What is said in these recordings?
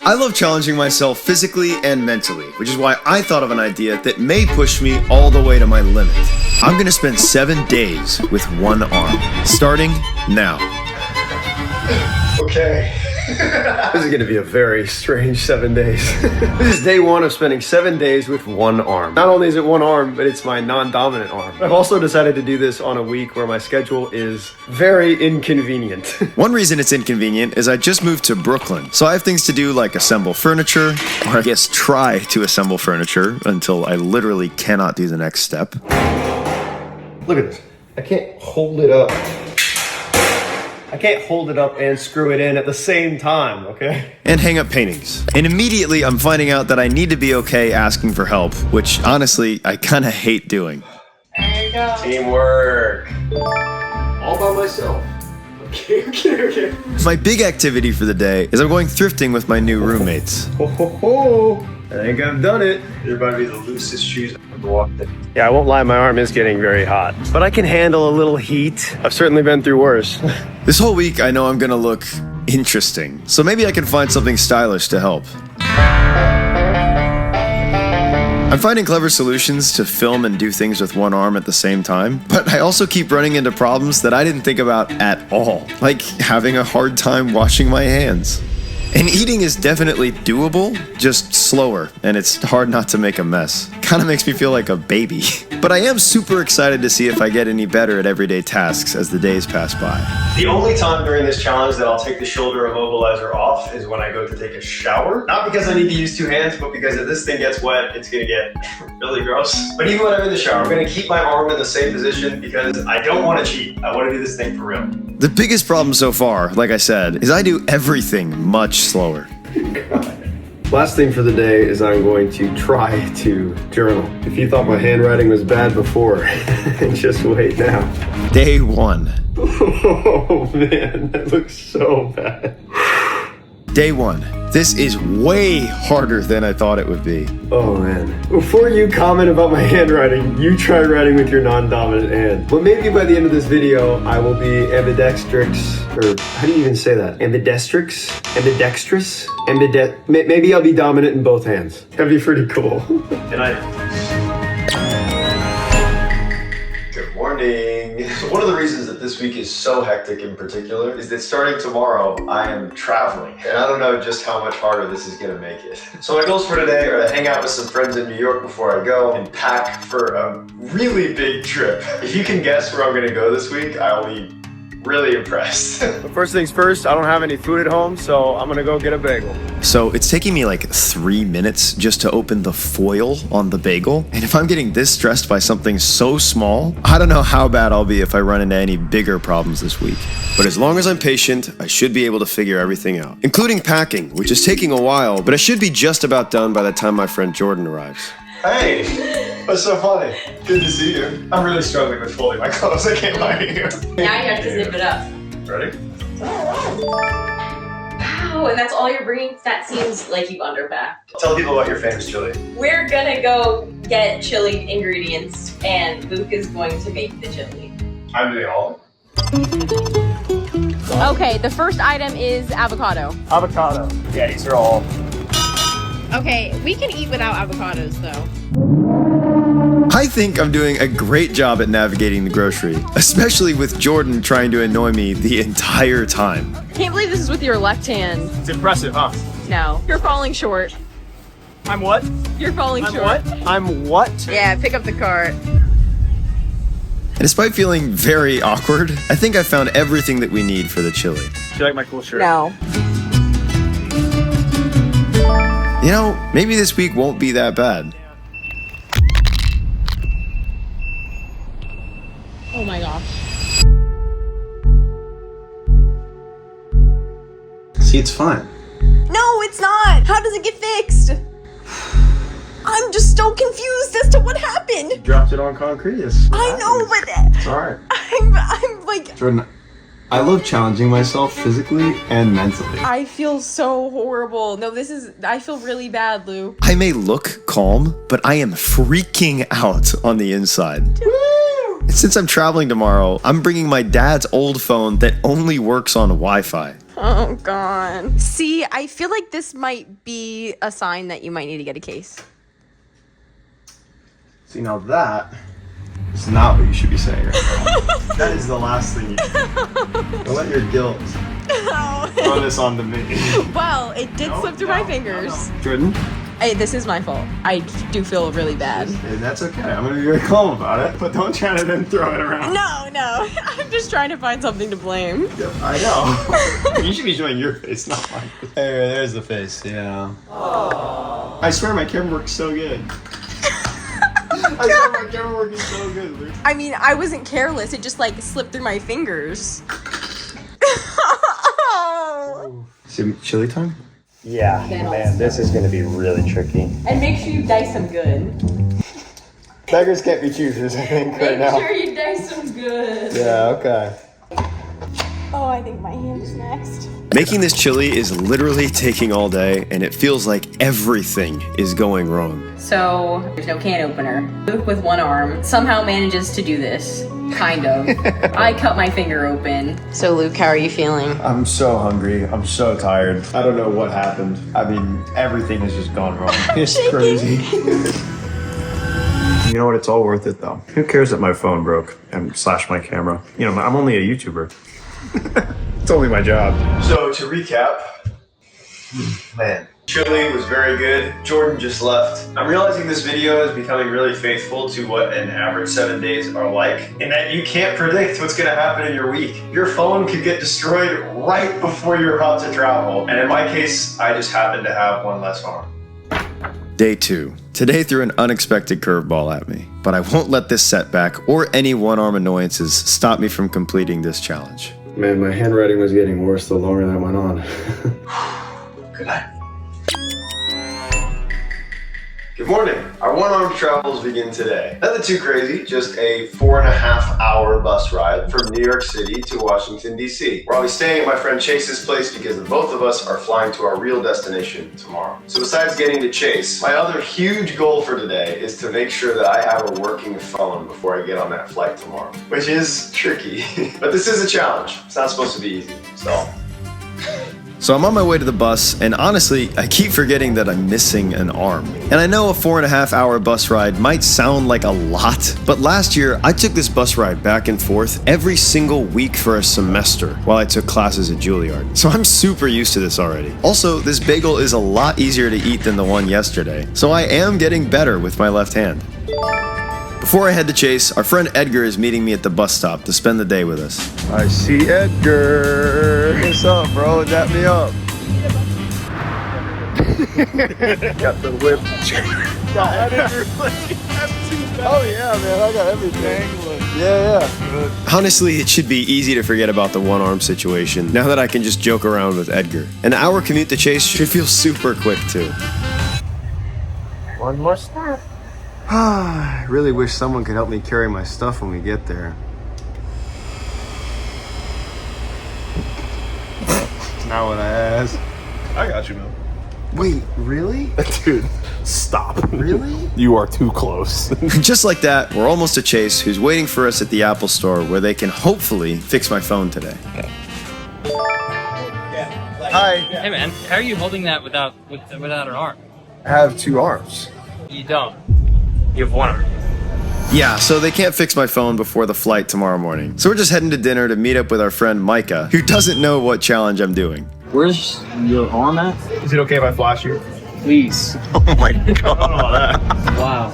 I love challenging myself physically and mentally, which is why I thought of an idea that may push me all the way to my limit. I'm gonna spend 7 days with one arm, starting now. Okay. This is gonna be a very strange 7 days. This is day one of spending 7 days with one arm. Not only is it one arm, but it's my non-dominant arm. I've also decided to do this on a week where my schedule is very inconvenient. One reason it's inconvenient is I just moved to Brooklyn, so I have things to do like assemble furniture, or I guess try to assemble furniture until I literally cannot do the next step. Look at this. I can't hold it up. I can't hold it up and screw it in at the same time, okay? And hang up paintings. And immediately I'm finding out that I need to be okay asking for help, which honestly, I kinda hate doing. There you go. Teamwork. All by myself. Okay. My big activity for the day is I'm going thrifting with my new roommates. Ho, ho, ho. I think I've done it. They're about to be the loosest shoes I've ever walked in. Yeah, I won't lie, my arm is getting very hot. But I can handle a little heat. I've certainly been through worse. This whole week I know I'm gonna look interesting, so maybe I can find something stylish to help. I'm finding clever solutions to film and do things with one arm at the same time, but I also keep running into problems that I didn't think about at all, like having a hard time washing my hands. And eating is definitely doable, just slower, and it's hard not to make a mess. Kinda makes me feel like a baby. But I am super excited to see if I get any better at everyday tasks as the days pass by. The only time during this challenge that I'll take the shoulder immobilizer off is when I go to take a shower. Not because I need to use two hands, but because if this thing gets wet, it's gonna get really gross. But even when I'm in the shower, I'm gonna keep my arm in the same position because I don't wanna cheat. I wanna do this thing for real. The biggest problem so far, like I said, is I do everything much slower. Last thing for the day is I'm going to try to journal. If you thought my handwriting was bad before, just wait now. Day 1. Oh man, that looks so bad. Day 1. This is way harder than I thought it would be. Oh man. Before you comment about my handwriting, you try writing with your non-dominant hand. But maybe by the end of this video, I will be ambidextrous, or how do you even say that? Ambidextrous? Ambidextrous? Maybe I'll be dominant in both hands. That'd be pretty cool. Good morning. One of the reasons that this week is so hectic in particular is that starting tomorrow, I am traveling. And I don't know just how much harder this is gonna make it. So my goals for today are to hang out with some friends in New York before I go and pack for a really big trip. If you can guess where I'm gonna go this week, I'll be really impressed. But first things first, I don't have any food at home, so I'm gonna go get a bagel. So it's taking me like 3 minutes just to open the foil on the bagel. And if I'm getting this stressed by something so small, I don't know how bad I'll be if I run into any bigger problems this week. But as long as I'm patient, I should be able to figure everything out, including packing, which is taking a while, but I should be just about done by the time my friend Jordan arrives. Hey, what's so funny? Good to see you. I'm really struggling with folding my clothes, I can't lie to you. Now you have to zip it up. Ready? Wow, and that's all you're bringing? That seems like you underpacked. Tell people about your famous chili. We're gonna go get chili ingredients, and Luke is going to make the chili. I'm doing all. Okay, the first item is avocado. Avocado. Yeah, these are all. Okay, we can eat without avocados though. I think I'm doing a great job at navigating the grocery, especially with Jordan trying to annoy me the entire time. Can't believe this is with your left hand. It's impressive, huh? No, you're falling short. I'm what? You're falling short. What? I'm what? Yeah, pick up the cart. And despite feeling very awkward, I think I found everything that we need for the chili. Do you like my cool shirt? No. You know, maybe this week won't be that bad. Oh my gosh. See, it's fine. No, it's not. How does it get fixed? I'm just so confused as to what happened. Dropped it on concrete. I know, but It's alright. I'm like, Jordan, I love challenging myself physically and mentally. I feel so horrible. No, I feel really bad, Lou. I may look calm, but I am freaking out on the inside. And since I'm traveling tomorrow, I'm bringing my dad's old phone that only works on Wi-Fi. Oh, God. See, I feel like this might be a sign that you might need to get a case. See, now that is not what you should be saying right now. That is the last thing you should do. Don't let your guilt throw this onto me. Well, it did slip through my fingers. Jordan? Hey, this is my fault. I do feel really bad. Hey, that's okay. I'm gonna be very calm about it, but don't try to then throw it around. No. I'm just trying to find something to blame. Yep, I know. You should be showing your face, not mine. There, there's the face, yeah. Aww. I swear my camera works so good. I swear my camera working so good, Luke. I mean, I wasn't careless. It just like slipped through my fingers. Chili time? Yeah, man, this is gonna be really tricky. And make sure you dice them good. Beggars can't be choosers, I think, right now. Make sure you dice them good. Yeah, okay. Oh, I think my hand is next. Making this chili is literally taking all day, and it feels like everything is going wrong. So, there's no can opener. Luke with one arm somehow manages to do this. Kind of. I cut my finger open. So, Luke, how are you feeling? I'm so hungry. I'm so tired. I don't know what happened. I mean, everything has just gone wrong. It's crazy. You know what? It's all worth it, though. Who cares that my phone broke and slashed my camera? You know, I'm only a YouTuber. It's only my job. So, to recap, man, chili was very good. Jordan just left. I'm realizing this video is becoming really faithful to what an average 7 days are like, in that you can't predict what's gonna happen in your week. Your phone could get destroyed right before you're about to travel. And in my case, I just happen to have one less arm. Day 2. Today threw an unexpected curveball at me, but I won't let this setback or any one-arm annoyances stop me from completing this challenge. Man, my handwriting was getting worse the longer that went on. Good night. Good morning. Our one-armed travels begin today. Nothing too crazy, just a 4.5-hour bus ride from New York City to Washington, D.C. Where I'll be staying at my friend Chase's place because the both of us are flying to our real destination tomorrow. So besides getting to Chase, my other huge goal for today is to make sure that I have a working phone before I get on that flight tomorrow, which is tricky. But this is a challenge. It's not supposed to be easy, So I'm on my way to the bus, and honestly, I keep forgetting that I'm missing an arm. And I know a 4.5-hour bus ride might sound like a lot, but last year I took this bus ride back and forth every single week for a semester while I took classes at Juilliard. So I'm super used to this already. Also, this bagel is a lot easier to eat than the one yesterday, so I am getting better with my left hand. Before I head to Chase, our friend Edgar is meeting me at the bus stop to spend the day with us. I see Edgar. What's up, bro? Dap me up. Got the whip. Oh yeah, man, I got everything. Yeah. Honestly, it should be easy to forget about the one-arm situation now that I can just joke around with Edgar. An hour commute to Chase should feel super quick too. One more stop. I really wish someone could help me carry my stuff when we get there. Not what I asked. I got you, man. Wait, really? Dude, stop. Really? You are too close. Just like that, we're almost to Chase, who's waiting for us at the Apple Store where they can hopefully fix my phone today. Hi. Hey man, how are you holding that without an arm? I have 2 arms. You don't. You have one arm. Yeah, so they can't fix my phone before the flight tomorrow morning. So we're just heading to dinner to meet up with our friend Micah, who doesn't know what challenge I'm doing. Where's your arm at? Is it okay if I flash you? Please. Oh my god. Wow.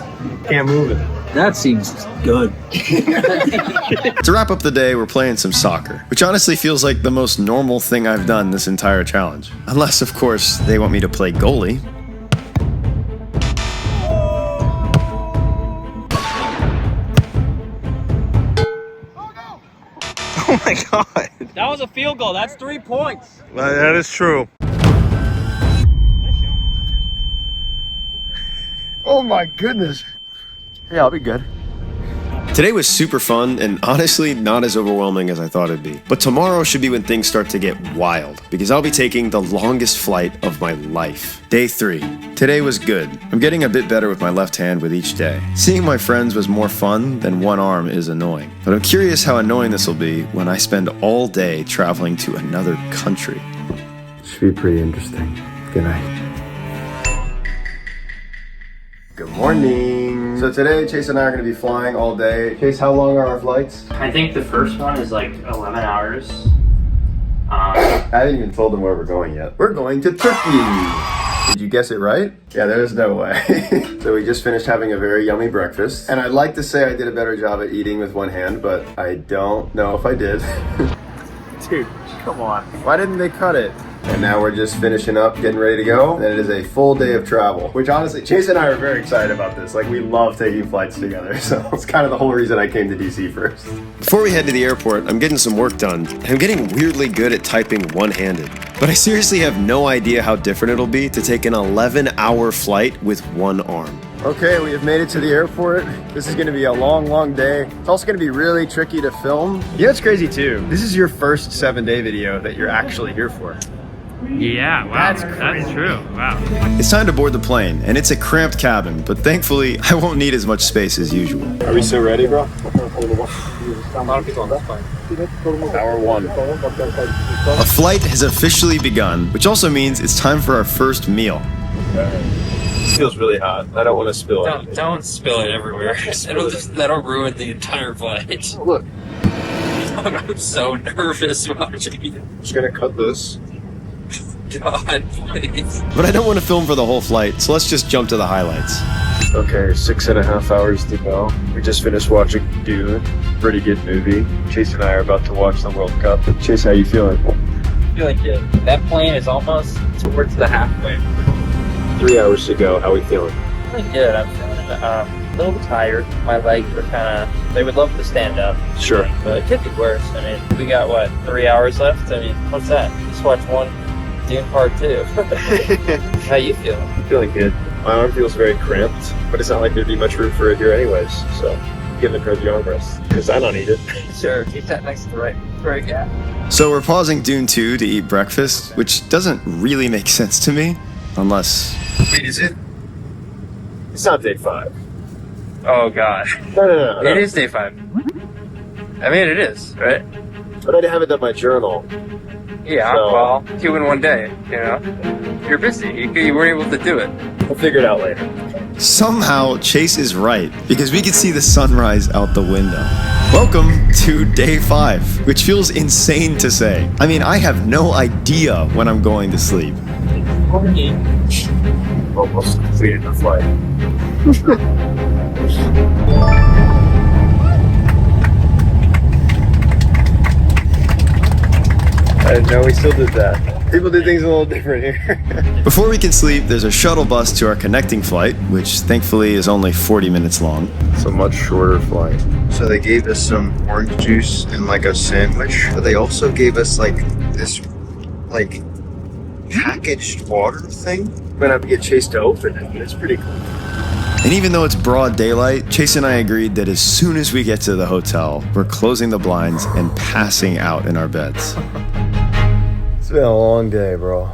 Can't move it. That seems good. To wrap up the day, we're playing some soccer, which honestly feels like the most normal thing I've done this entire challenge. Unless, of course, they want me to play goalie. Oh my god. That was a field goal. That's 3 points. That is true. Oh my goodness. Yeah, I'll be good. Today was super fun and honestly not as overwhelming as I thought it'd be. But tomorrow should be when things start to get wild because I'll be taking the longest flight of my life. Day 3. Today was good. I'm getting a bit better with my left hand with each day. Seeing my friends was more fun than one arm is annoying. But I'm curious how annoying this will be when I spend all day traveling to another country. Should be pretty interesting. Good night. Good morning. So today, Chase and I are going to be flying all day. Chase, how long are our flights? I think the first one is like 11 hours. I haven't even told them where we're going yet. We're going to Turkey. Did you guess it right? Yeah, there's no way. So we just finished having a very yummy breakfast. And I'd like to say I did a better job at eating with one hand, but I don't know if I did. Dude, come on. Why didn't they cut it? And now we're just finishing up, getting ready to go. And it is a full day of travel, which honestly, Chase and I are very excited about this. Like, we love taking flights together. So it's kind of the whole reason I came to DC first. Before we head to the airport, I'm getting some work done. I'm getting weirdly good at typing one-handed. But I seriously have no idea how different it'll be to take an 11-hour flight with one arm. Okay, we have made it to the airport. This is gonna be a long, long day. It's also gonna be really tricky to film. Yeah, it's crazy too. This is your first 7-day video that you're actually here for. Yeah, wow. That's true. Wow. It's time to board the plane, and it's a cramped cabin, but thankfully, I won't need as much space as usual. Are we so ready, bro? A lot of people on this plane. Hour 1. A flight has officially begun, which also means it's time for our first meal. This feels really hot. I don't want to spill it. Don't spill it everywhere. That'll ruin the entire flight. Look. I'm so nervous watching you. Just gonna cut this. God, please. But I don't want to film for the whole flight, so let's just jump to the highlights. Okay, 6.5 hours to go. We just finished watching Dune. Pretty good movie. Chase and I are about to watch the World Cup. Chase, how you feeling? Feeling good. That plane is almost towards the halfway. 3 hours to go. How we feeling? Feeling good. I'm feeling a little tired. My legs are kind of, they would love to stand up. Sure. But it could be worse. I mean, we got, what, 3 hours left? I mean, what's that? Just watch one Dune Part 2. How you feeling? Feeling good. My arm feels very cramped, but it's not like there'd be much room for it here anyways, so give it a crazy armrest, because I don't need it. Sure, keep that next to the right gap. So we're pausing Dune 2 to eat breakfast, which doesn't really make sense to me, unless... Wait, is it? It's not day 5. Oh, God. No. It is day 5. I mean, it is, right? But I haven't done my journal. Yeah, So- well, 2 in 1 day, you know? You're busy. You weren't able to do it. We'll figure it out later. Somehow, Chase is right, because we can see the sunrise out the window. Welcome to day 5, which feels insane to say. I mean, I have no idea when I'm going to sleep. Almost completed the flight. I didn't know we still did that. People do things a little different here. Before we can sleep, there's a shuttle bus to our connecting flight, which thankfully is only 40 minutes long. It's a much shorter flight. So they gave us some orange juice and like a sandwich, but they also gave us like this like packaged water thing. I'm gonna have to get Chase to open it, but it's pretty cool. And even though it's broad daylight, Chase and I agreed that as soon as we get to the hotel, we're closing the blinds and passing out in our beds. It's been a long day, bro.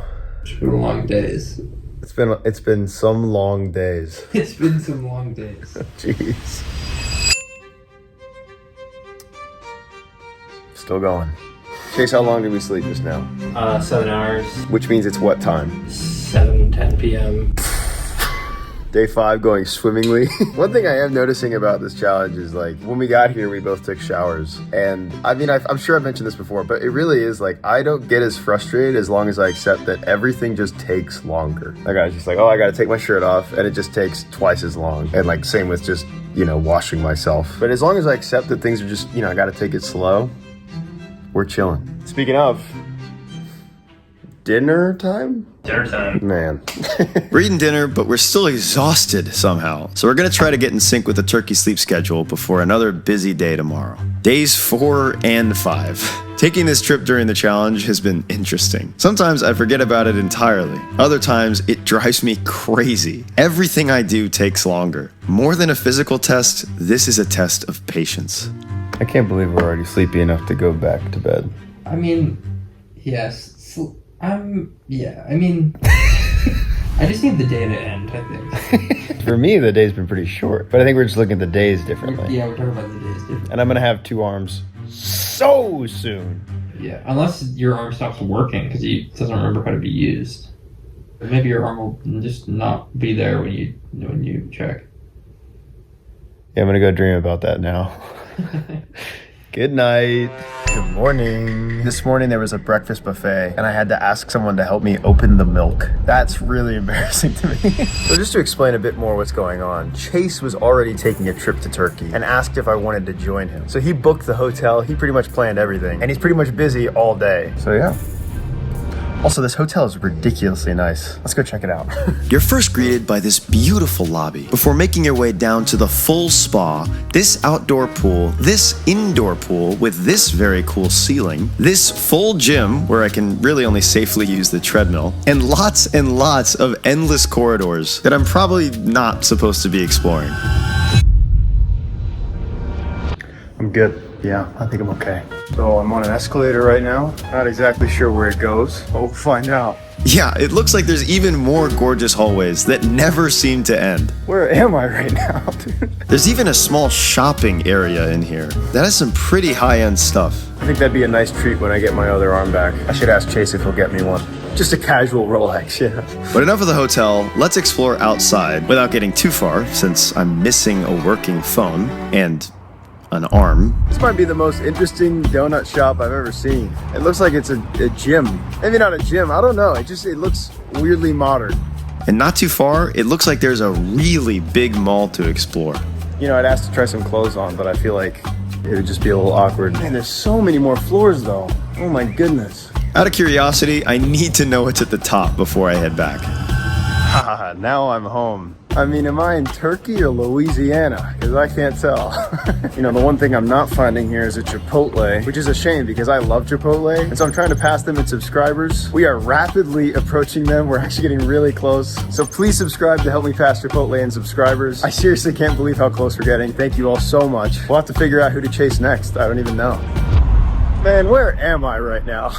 Long days. It's been some long days. It's been some long days. Jeez. Still going. Chase, how long did we sleep just now? 7 hours. Which means it's what time? 7:10 p.m. Day 5 going swimmingly. One thing I am noticing about this challenge is like when we got here, we both took showers. And I mean, I'm sure I've mentioned this before, but it really is like, I don't get as frustrated as long as I accept that everything just takes longer. Like I was just like, oh, I gotta take my shirt off, and it just takes twice as long. And like same with just, you know, washing myself. But as long as I accept that things are just, you know, I gotta take it slow, we're chilling. Speaking of, dinner time? Dinner time. Man. We're eating dinner, but we're still exhausted somehow. So we're gonna try to get in sync with the turkey sleep schedule before another busy day tomorrow. Days 4 and 5. Taking this trip during the challenge has been interesting. Sometimes I forget about it entirely. Other times it drives me crazy. Everything I do takes longer. More than a physical test, this is a test of patience. I can't believe we're already sleepy enough to go back to bed. I mean, yes. Yeah, I mean, I just need the day to end, I think. For me, the day's been pretty short, but I think we're just looking at the days differently. Yeah, we're talking about the days differently. And I'm gonna have 2 arms so soon. Yeah, unless your arm stops working because it doesn't remember how to be used. Or maybe your arm will just not be there when you check. Yeah, I'm gonna go dream about that now. Good night. Good morning. This morning there was a breakfast buffet and I had to ask someone to help me open the milk. That's really embarrassing to me. So just to explain a bit more what's going on, Chase was already taking a trip to Turkey and asked if I wanted to join him. So he booked the hotel, he pretty much planned everything, and he's pretty much busy all day. So yeah. Also, this hotel is ridiculously nice. Let's go check it out. You're first greeted by this beautiful lobby before making your way down to the full spa, this outdoor pool, this indoor pool with this very cool ceiling, this full gym where I can really only safely use the treadmill, and lots of endless corridors that I'm probably not supposed to be exploring. I'm good. Yeah, I think I'm okay. So I'm on an escalator right now. Not exactly sure where it goes, but we'll find out. Yeah, it looks like there's even more gorgeous hallways that never seem to end. Where am I right now, dude? There's even a small shopping area in here. That has some pretty high-end stuff. I think that'd be a nice treat when I get my other arm back. I should ask Chase if he'll get me one. Just a casual Rolex, yeah. But enough of the hotel, let's explore outside without getting too far, since I'm missing a working phone and an arm. This might be the most interesting donut shop I've ever seen. It looks like it's a gym. Maybe not a gym, I don't know. It looks weirdly modern. And not too far, it looks like there's a really big mall to explore. You know, I'd asked to try some clothes on, but I feel like it would just be a little awkward. Man, there's so many more floors though. Oh my goodness. Out of curiosity, I need to know what's at the top before I head back. Haha, now I'm home. I mean, am I in Turkey or Louisiana? Because I can't tell. You know, the one thing I'm not finding here is a Chipotle, which is a shame because I love Chipotle. And so I'm trying to pass them in subscribers. We are rapidly approaching them. We're actually getting really close. So please subscribe to help me pass Chipotle in subscribers. I seriously can't believe how close we're getting. Thank you all so much. We'll have to figure out who to chase next. I don't even know. Man, where am I right now?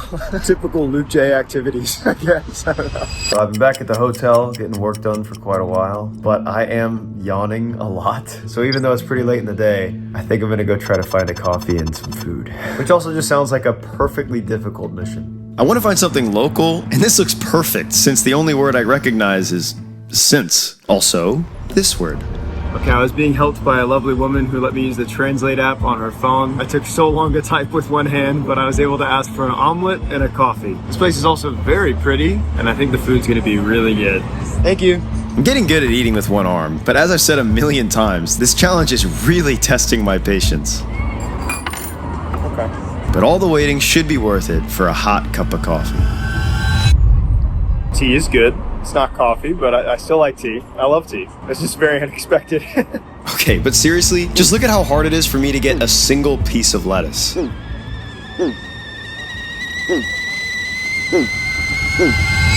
Typical Luke J activities, I guess. I don't know. So I've been back at the hotel getting work done for quite a while, but I am yawning a lot. So even though it's pretty late in the day, I think I'm gonna go try to find a coffee and some food, which also just sounds like a perfectly difficult mission. I want to find something local, and this looks perfect since the only word I recognize is since. Also, this word. Okay, I was being helped by a lovely woman who let me use the Translate app on her phone. I took so long to type with one hand, but I was able to ask for an omelet and a coffee. This place is also very pretty, and I think the food's gonna be really good. Thank you. I'm getting good at eating with one arm, but as I've said a million times, this challenge is really testing my patience. Okay. But all the waiting should be worth it for a hot cup of coffee. Tea is good. It's not coffee, but I still like tea. I love tea. It's just very unexpected. Okay, but seriously, just look at how hard it is for me to get a single piece of lettuce.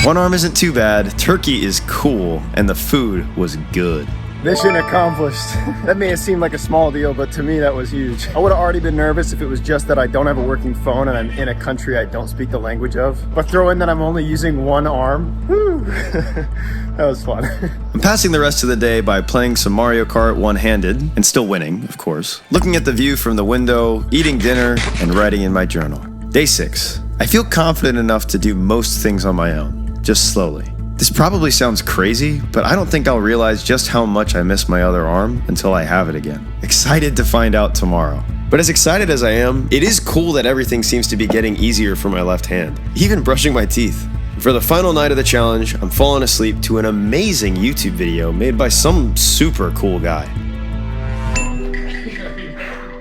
One arm isn't too bad, turkey is cool, and the food was good. Mission accomplished. That may have seemed like a small deal, but to me that was huge. I would have already been nervous if it was just that I don't have a working phone and I'm in a country I don't speak the language of. But throw in that I'm only using one arm. Whew. That was fun. I'm passing the rest of the day by playing some Mario Kart one-handed, and still winning, of course. Looking at the view from the window, eating dinner, and writing in my journal. Day 6. I feel confident enough to do most things on my own, just slowly. This probably sounds crazy, but I don't think I'll realize just how much I miss my other arm until I have it again. Excited to find out tomorrow. But as excited as I am, it is cool that everything seems to be getting easier for my left hand, even brushing my teeth. For the final night of the challenge, I'm falling asleep to an amazing YouTube video made by some super cool guy.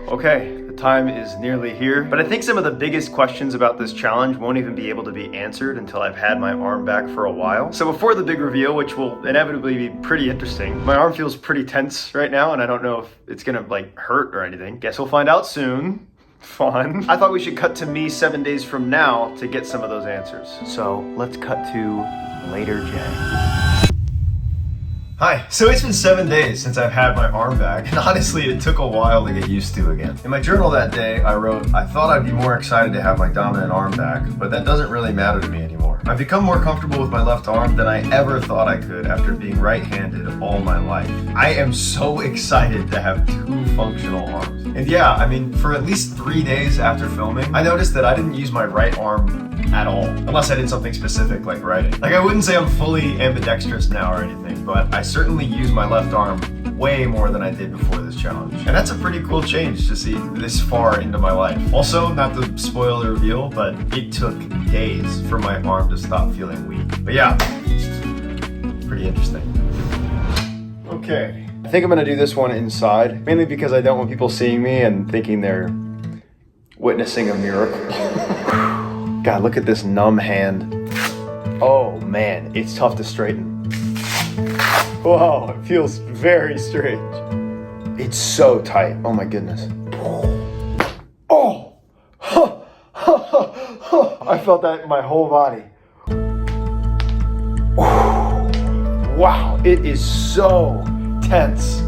Okay. Time is nearly here, but I think some of the biggest questions about this challenge won't even be able to be answered until I've had my arm back for a while. So before the big reveal, which will inevitably be pretty interesting, my arm feels pretty tense right now, and I don't know if it's gonna hurt or anything. Guess we'll find out soon. Fun. I thought we should cut to me 7 days from now to get some of those answers. So let's cut to later, Jay. Hi, so it's been 7 days since I've had my arm back, and honestly it took a while to get used to again. In my journal that day, I wrote, I thought I'd be more excited to have my dominant arm back, but that doesn't really matter to me anymore. I've become more comfortable with my left arm than I ever thought I could after being right-handed all my life. I am so excited to have 2 functional arms. And yeah, I mean, for at least 3 days after filming, I noticed that I didn't use my right arm at all, unless I did something specific like writing. Like, I wouldn't say I'm fully ambidextrous now or anything, but I certainly use my left arm way more than I did before this challenge. And that's a pretty cool change to see this far into my life. Also, not to spoil the reveal, but it took days for my arm to stop feeling weak. But yeah, pretty interesting. Okay, I think I'm gonna do this one inside, mainly because I don't want people seeing me and thinking they're witnessing a miracle. God, look at this numb hand. Oh man, it's tough to straighten. Whoa, it feels very strange. It's so tight. Oh my goodness. Oh! I felt that in my whole body. Wow, it is so tense.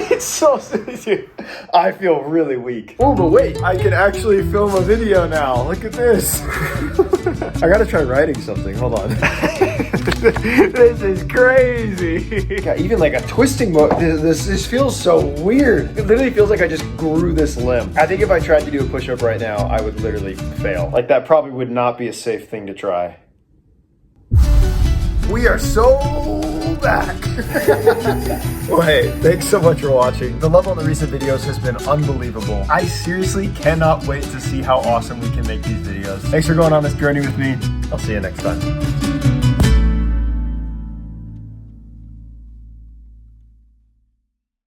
It's so dude, I feel really weak. Oh, but wait, I can actually film a video now. Look at this. I gotta try writing something. Hold on. This is crazy. Yeah, even like a twisting motion. This feels so weird. It literally feels like I just grew this limb. I think if I tried to do a push-up right now, I would literally fail. Like, that probably would not be a safe thing to try. We are so back. Well, hey, thanks so much for watching. The love on the recent videos has been unbelievable. I seriously cannot wait to see how awesome we can make these videos. Thanks for going on this journey with me. I'll see you next time.